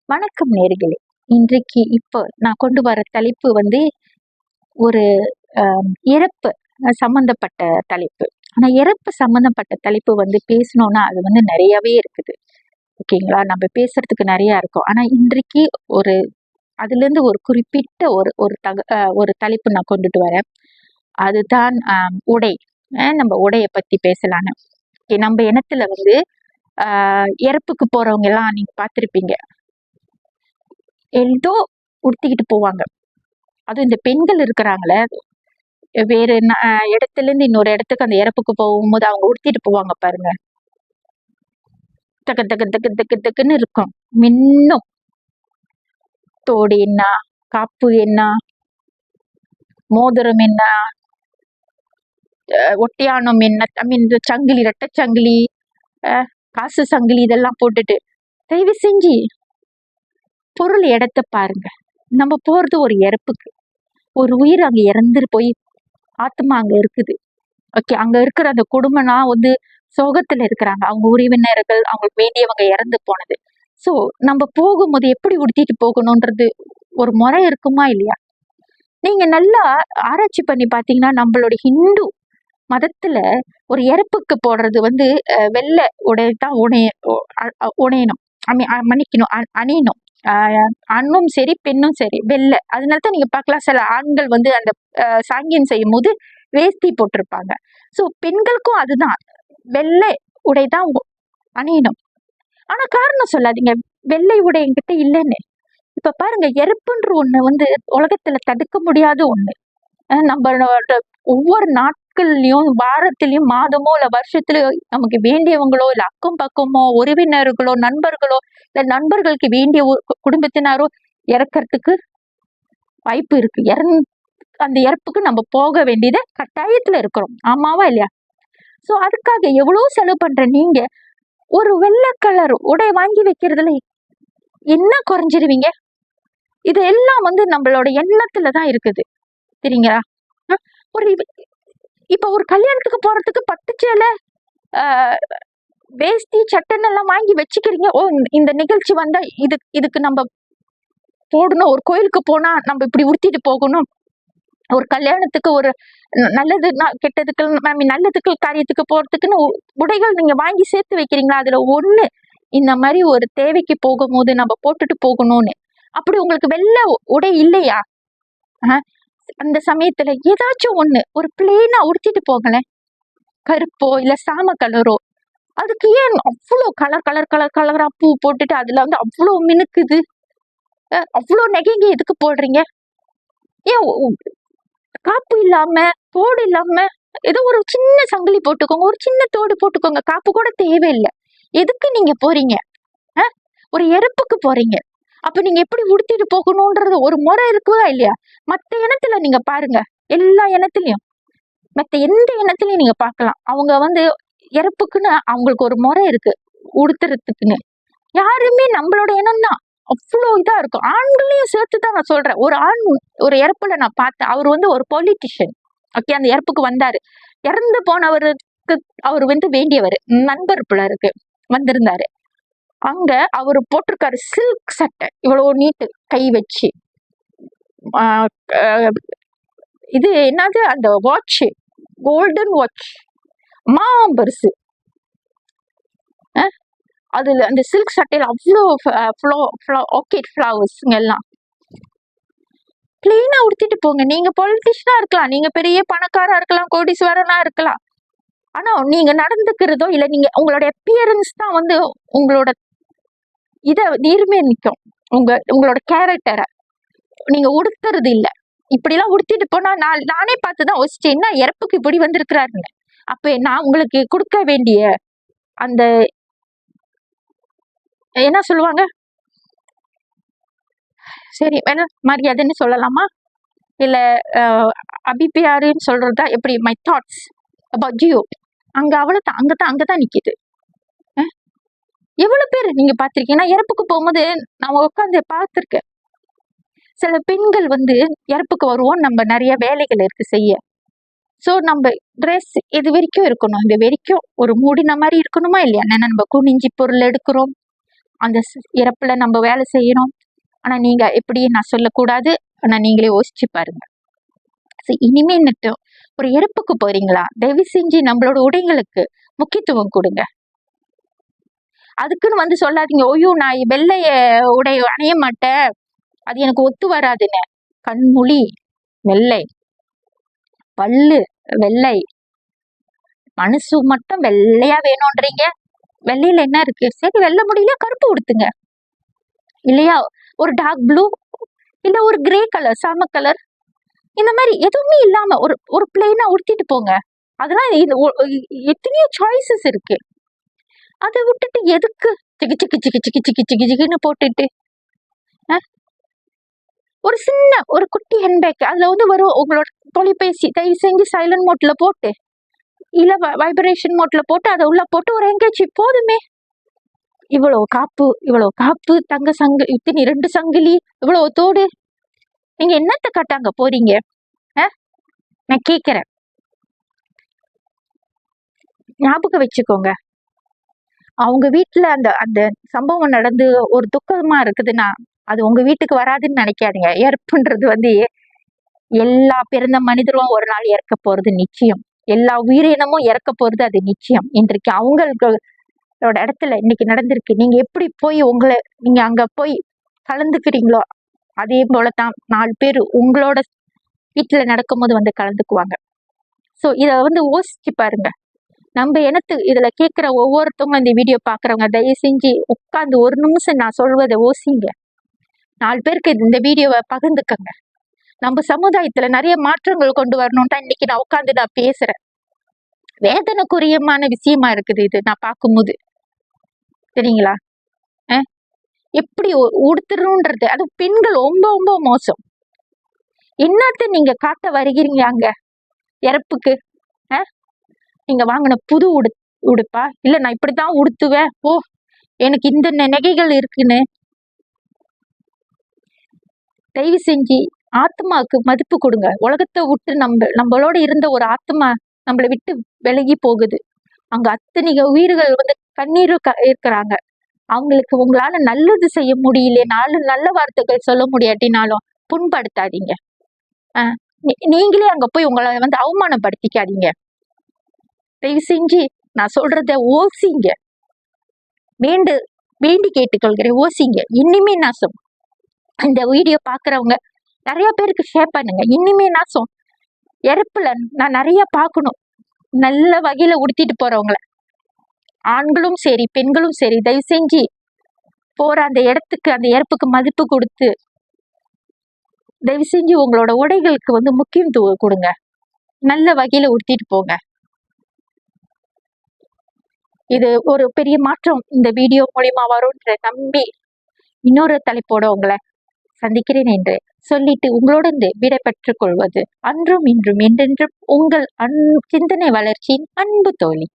வணக்கம் நேர்களே. இன்றைக்கு இப்போ நான் கொண்டு வர தலைப்பு வந்து ஒரு இறப்பு சம்பந்தப்பட்ட தலைப்பு. ஆனா இறப்பு சம்பந்தப்பட்ட தலைப்பு வந்து பேசணும்னா அது வந்து நிறையவே இருக்குது. ஓகேங்களா? நம்ம பேசுறதுக்கு நிறைய இருக்கும். ஆனா இன்றைக்கு ஒரு அதிலிருந்து ஒரு குறிப்பிட்ட ஒரு ஒரு ஒரு தலைப்பு நான் கொண்டுட்டு வரேன். அதுதான் உடை. நம்ம உடைய பத்தி பேசலான்னு. நம்ம இனத்துல வந்து இறப்புக்கு போறவங்க எல்லாம் நீங்க பார்த்திருப்பீங்க. ஏதோ உடுத்திக்கிட்டு போவாங்க. அதுவும் இந்த பெண்கள் இருக்கிறாங்களே, வேறு இடத்துல இருந்து இன்னொரு இடத்துக்கு அந்த இறப்புக்கு போகும்போது அவங்க உடுத்திட்டு போவாங்க பாருங்க. தக்கு தக்கு தக்கு தக்கு தக்குன்னு இருக்கும். மின்னும். தோடு என்ன, காப்பு என்ன, மோதிரம் என்ன, ஒட்டியானம் என்ன, இந்த சங்கிலி, ரெட்டை சங்கிலி, காசு சங்கிலி இதெல்லாம் போட்டுட்டு தயவு செஞ்சு பொருள் இடத்த பாருங்க. நம்ம போறது ஒரு இறப்புக்கு. ஒரு உயிர் அங்க இறந்துட்டு போய் ஆத்மா அங்க இருக்குது. ஓகே, அங்க இருக்கிற அந்த குடும்பம்னா வந்து சோகத்துல இருக்கிறாங்க. அவங்க உறவினர்கள், அவங்களுக்கு வேண்டியவங்க இறந்து போனது. சோ நம்ம போகும்போது எப்படி உடுத்திட்டு போகணும்ன்றது ஒரு முறை இருக்குமா இல்லையா? நீங்க நல்லா ஆராய்ச்சி பண்ணி பாத்தீங்கன்னா நம்மளோட ஹிந்து மதத்துல ஒரு இறப்புக்கு போடுறது வந்து வெள்ளை உடையதான் உணையணும், மன்னிக்கணும், அணியணும். ஆணும் சரி பெண்ணும் சரி வெள்ளை. அதனாலதான் நீங்க பார்க்கலாம் சில ஆண்கள் வந்து அந்த சாங்கியம் செய்யும் போது வேஷ்டி போட்டிருப்பாங்க. சோ பெண்களுக்கும் அதுதான், வெள்ளை உடைதான் அணியணும். ஆனா காரணம் சொல்லாதீங்க வெள்ளை உடை என்கிட்ட இல்லைன்னு. இப்ப பாருங்க, இறப்புன்ற ஒண்ணு வந்து உலகத்துல தடுக்க முடியாத ஒண்ணு. நம்மளோட ஒவ்வொரு நாட்கள்லயும், வாரத்திலயும், மாதமோ இல்ல வருஷத்துலயோ நமக்கு வேண்டியவங்களோ இல்ல அக்கம் பக்கமோ உறவினர்களோ நண்பர்களோ இல்ல நண்பர்களுக்கு வேண்டிய குடும்பத்தினாரோ இறக்கறதுக்கு வாய்ப்பு இருக்கு. அந்த இறப்புக்கு நம்ம போக வேண்டியத கட்டாயத்துல இருக்கிறோம். ஆமாவா இல்லையா? சோ அதுக்காக எவ்வளவு செலவு பண்ற நீங்க ஒரு வெள்ளை கலர் உடை வாங்கி வைக்கிறதுல என்ன குறைஞ்சிருவீங்க? இது எல்லாம் வந்து நம்மளோட எண்ணத்துலதான் இருக்குது. சரிங்களா? ஒரு இப்ப ஒரு கல்யாணத்துக்கு போறதுக்கு பட்டு சேலை, வேஷ்டி, சட்டன் எல்லாம் வாங்கி வச்சுக்கிறீங்க. ஓ, இந்த நிகழ்ச்சி வந்தா இதுக்கு நம்ம போடணும். ஒரு கோயிலுக்கு போனா நம்ம இப்படி உடுத்திட்டு போகணும். ஒரு கல்யாணத்துக்கு, ஒரு நல்லது கெட்டதுக்கு, நல்லதுக்கு காரியத்துக்கு போறதுக்குன்னு உடைகள் நீங்க வாங்கி சேர்த்து வைக்கிறீங்களா? அதுல ஒண்ணு இந்த மாதிரி ஒரு தேவைக்கு போகும்போது நம்ம போட்டுட்டு போகணும்னு. அப்படி உங்களுக்கு வெள்ளை உடை இல்லையா? அந்த சமயத்துல ஏதாச்சும் ஒண்ணு ஒரு பிளெயினா உடுத்திட்டு போகலேன். கருப்போ இல்ல சாம கலரோ. அதுக்கு ஏன் அவ்வளோ கலர் கலர் கலர் கலரா பூ போட்டுட்டு அதுல வந்து அவ்வளோ மினுக்குது? அவ்வளோ நெகைங்க எதுக்கு போடுறீங்க? ஏன் காப்பு இல்லாம, தோடு இல்லாம, ஏதோ ஒரு சின்ன சங்கிலி போட்டுக்கோங்க, ஒரு சின்ன தோடு போட்டுக்கோங்க. காப்பு கூட தேவையில்லை. எதுக்கு நீங்க போறீங்க? ஒரு இறப்புக்கு போறீங்க. அப்ப நீங்க எப்படி உடுத்திட்டு போகணும்ன்றது ஒரு முறை இருக்குதா இல்லையா? மத்த இனத்துல நீங்க பாருங்க, எல்லா இனத்திலயும், மத்த எந்த இனத்திலயும் நீங்க பார்க்கலாம். அவங்க வந்து இறப்புக்குன்னு அவங்களுக்கு ஒரு முறை இருக்கு உடுத்துறதுக்குன்னு. யாருமே நம்மளோட இனம் தான் அவ்வளோ இதா இருக்கும். ஆண்களையும் சேர்த்துதான் நான் சொல்றேன். ஒரு ஆண் ஒரு இறப்புல நான் பார்த்தேன். அவர் வந்து ஒரு பொலிட்டிஷியன். ஓகே, அந்த இறப்புக்கு வந்தாரு. இறந்து போனவருக்கு அவர் வந்து வேண்டியவர் நண்பர் பிள்ளை இருக்கு வந்திருந்தாரு. அங்க அவரு போட்டிருக்காரு சில்க் சட்டை, இவ்வளவு நீட்டு, கை வச்சு. இது என்னது, அந்த வாட்ச், கோல்டன் வாட்ச், மாம்பரிசு. அதுல அந்த சில்க் சட்டையில அவ்வளோ ஆர்கிட் ஃபிளவர்ஸ்ங்க எல்லாம். கிளீனா உடுத்திட்டு போங்க. நீங்க பொலிட்டிஷியனா இருக்கலாம், நீங்க பெரிய பணக்காரா இருக்கலாம், கோடீஸ்வரனா இருக்கலாம். ஆனா நீங்க நடந்துக்கிறதோ இல்ல நீங்க உங்களோட அப்பியரன்ஸ் தான் வந்து உங்களோட இத நிர்ணயிக்கும். உங்களோட கேரக்டரை நீங்க உடுத்துறது இல்ல. இப்படி எல்லாம் உடுத்திட்டு போனா நானே பார்த்துதான் யோசிச்சேன், என்ன இறப்புக்கு இப்படி வந்திருக்கிறாருன்னு. அப்ப நான் உங்களுக்கு கொடுக்க வேண்டிய அந்த என்ன சொல்லுவாங்க, சரி வேணா மரியாதைன்னு சொல்லலாமா இல்ல அபிப்பிராயம்னு சொல்றதா எப்படி, மை தாட்ஸ் அபவுட் யூ, அங்க அவ்வளவுதான், அங்கதான் நிக்குது. எவ்வளவு பேர் நீங்க பாத்திருக்கீங்கன்னா, இறப்புக்கு போகும்போது நான் உட்காந்து பார்த்திருக்கேன். சில பெண்கள் வந்து இறப்புக்கு வருவோம், நம்ம நிறைய வேலைகள் இருக்கு செய்ய. சோ நம்ம ட்ரெஸ் இது வரைக்கும் இருக்கணும், இது வரைக்கும் ஒரு மூடின மாதிரி இருக்கணுமா இல்லையா? நம்ம குனிஞ்சி பொருள் எடுக்கிறோம், அந்த இறப்புல நம்ம வேலை செய்யறோம். ஆனா நீங்க எப்படி நான் சொல்லக்கூடாது. ஆனா நீங்களே யோசிச்சு பாருங்க. இனிமே நட்டும் ஒரு இறப்புக்கு போறீங்களா, தயவு செஞ்சு நம்மளோட உடைகளுக்கு முக்கியத்துவம் கொடுங்க. அதுக்குன்னு வந்து சொல்லாதீங்க, ஐயோ நான் வெள்ளைய உடை அணிய மாட்டேன், அது எனக்கு ஒத்து வராதுன்னு. கண்மொழி வெள்ளை, பல்லு வெள்ளை, மனசு மட்டும் வெள்ளையா வேணும்ன்றீங்க. வெள்ளையில என்ன இருக்கு? சரி, வெள்ளை முடியல கருப்பு உடுத்துங்க இல்லையா, ஒரு டார்க் ப்ளூ இல்ல ஒரு கிரே கலர், சாம கலர், இந்த மாதிரி எதுவுமே இல்லாம ஒரு ஒரு பிளெயினா உடுத்திட்டு போங்க. அதெல்லாம் எத்தனையோ சாய்ஸஸ் இருக்கு. அதை விட்டுட்டு எதுக்கு சிக்கி சிக்கி சிக்கி சிக்கி சிக்கி சிக்கி சிக்கின்னு போட்டுட்டு ஒரு சின்ன ஒரு குட்டி ஹேண்ட்பேக் அதுல வந்து வரும் உங்களோட தொலைபேசி, தயவு செஞ்சு சைலண்ட் மோட்ல போட்டு இல்ல வைப்ரேஷன் மோட்ல போட்டு அதை உள்ள போட்டு ஒரு எங்கேஜி போதுமே. இவ்வளவு காப்பு தங்க சங்கு, இத்தனை 2 சங்கிலி, இவ்வளவு தோடு, நீங்க என்னத்த கட்டாங்க போறீங்க? நான் கேக்குறேன், ஞாபகம் வச்சுக்கோங்க. அவங்க வீட்டுல அந்த அந்த சம்பவம் நடந்து ஒரு துக்கமா இருக்குதுன்னா அது உங்க வீட்டுக்கு வராதுன்னு நினைக்காதீங்க. இறப்புன்றது வந்து எல்லா பிறந்த மனிதரும் ஒரு நாள் இறக்க போறது நிச்சயம். எல்லா உயிரினமும் இறக்க போறது அது நிச்சயம். இன்றைக்கு அவங்களோட இடத்துல இன்னைக்கு நடந்திருக்கு. நீங்க எப்படி போய் நீங்க அங்க போய் கலந்துக்கிறீங்களோ அதே போலதான் 4 பேர் உங்களோட வீட்டுல நடக்கும்போது வந்து கலந்துக்குவாங்க. சோ இத வந்து யோசிச்சு பாருங்க. நம்ம இதுல கேட்கிற ஒவ்வொருத்தவங்க இந்த வீடியோ பாக்குறவங்க தயவு செஞ்சு உட்கார்ந்து ஒரு நிமிஷம் நான் சொல்வதை யோசிங்க. 4 பேருக்கு இந்த வீடியோவை பகிர்ந்துக்கங்க. நம்ம சமுதாயத்துல நிறைய மாற்றங்கள் கொண்டு வரணும் தான் இன்னைக்கு நான் உட்கார்ந்து நான் பேசுறேன். வேதனைக்குரியமான விஷயமா இருக்குது இது நான் பார்க்கும்போது. சரிங்களா? எப்படி உடுத்துறோன்றது, அது பெண்கள் ரொம்ப ரொம்ப மோசம். என்னத்த நீங்க காட்ட வருகிறீங்க அங்க இறப்புக்கு? நீங்க வாங்கின புது உடுப்பா? இல்ல நான் இப்படித்தான் உடுத்துவேன், ஓ எனக்கு இந்த நகைகள் இருக்குன்னு. தயவு செஞ்சு ஆத்மாவுக்கு மதிப்பு கொடுங்க. உலகத்தை விட்டு நம்மளோட இருந்த ஒரு ஆத்மா நம்மளை விட்டு விலகி போகுது. அங்க அத்தனை உயிர்கள் வந்து கண்ணீர் இருக்கிறாங்க. அவங்களுக்கு உங்களால நல்லது செய்ய முடியல, நல்ல வார்த்தைகள் சொல்ல முடியாட்டினாலும் புண்படுத்தாதீங்க. நீங்களே அங்க போய் உங்களை வந்து அவமானப்படுத்திக்காதீங்க. தயவு செஞ்சு நான் சொல்றத ஓசிங்க. வேண்டி கேட்டுக்கொள்கிறேன், ஓசிங்க. இனிமே நாசம் இந்த வீடியோ பாக்குறவங்க நிறைய பேருக்கு ஷேர் பண்ணுங்க. இனிமே நாசம் இறப்புல நான் நிறைய பார்க்கணும். நல்ல வகையில உடுத்திட்டு போறவங்கள, ஆண்களும் சரி பெண்களும் சரி, தயவு செஞ்சு போற அந்த இடத்துக்கு அந்த இறப்புக்கு மதிப்பு கொடுத்து தயவு செஞ்சு உங்களோட உடைகளுக்கு வந்து முக்கியத்துவம் கொடுங்க. நல்ல வகையில உடுத்திட்டு போங்க. இது ஒரு பெரிய மாற்றம் இந்த வீடியோ மூலியமா வரும்ன்ற நம்பி இன்னொரு தலைப்போட உங்களை சந்திக்கிறேன் என்று சொல்லிட்டு உங்களோட விடை பெற்றுக் கொள்வது அன்றும் இன்றும் என்றென்றும் உங்கள் சிந்தனை வளர்ச்சியின் அன்பு தோழி.